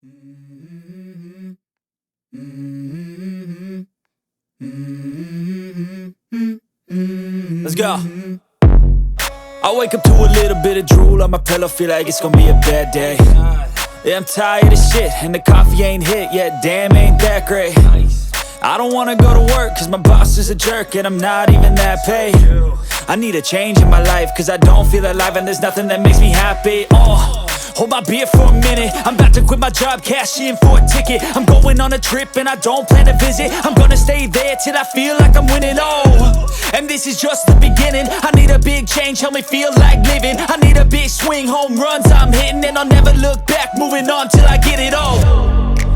Let's go. I wake up to a little bit of drool on my pillow, feel like it's gonna be a bad day. Yeah, I'm tired of shit, and the coffee ain't hit yet, damn, ain't that great. I don't wanna go to work, cause my boss is a jerk, and I'm not even that paid. I need a change in my life, cause I don't feel alive, and there's nothing that makes me happy. Hold my beer for a minute, I'm about to quit my job, cash in for a ticket. I'm going on a trip and I don't plan to visit. I'm gonna stay there till I feel like I'm winning, and this is just the beginning. I need a big change, help me feel like living. I need a big swing, home runs I'm hitting, and I'll never look back, moving on till I get it all.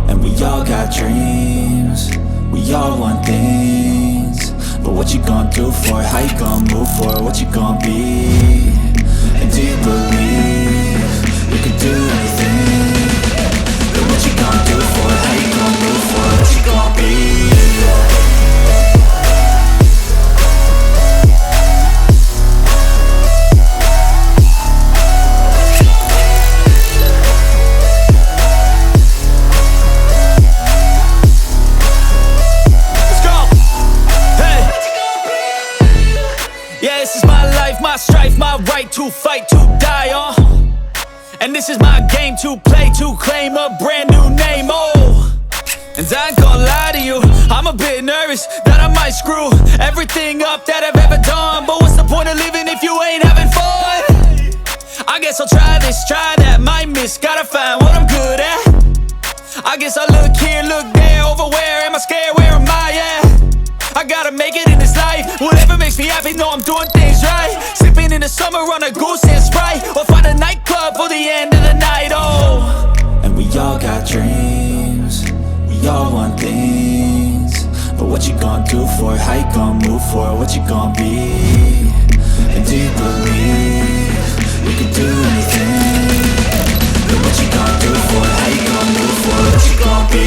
And we all got dreams, we all want things, but what you gonna do for it? How you gonna move for it? What you gonna be? And do you believe you can do anything? But what you gonna do for it? How you gonna move for it? What you gonna be? My strife, my right to fight, to die on. And this is my game to play, to claim a brand new name, And I ain't gonna lie to you, I'm a bit nervous that I might screw everything up that I've ever done. But what's the point of living if you ain't having fun? I guess I'll try this, try that, might miss, gotta find what I'm good at. I guess I look here, look there, over where am I scared, where am I at? I gotta make it in this life, whatever makes me happy, know I'm doing things right. Sipping in the summer on a goose and Sprite, or find a nightclub for the end of the night, And we all got dreams, we all want things, but what you gonna do for it? How you gonna move for it? What you gonna be? And do you believe you can do anything? But what you gonna do for it? How you gonna move for it? What you gonna be?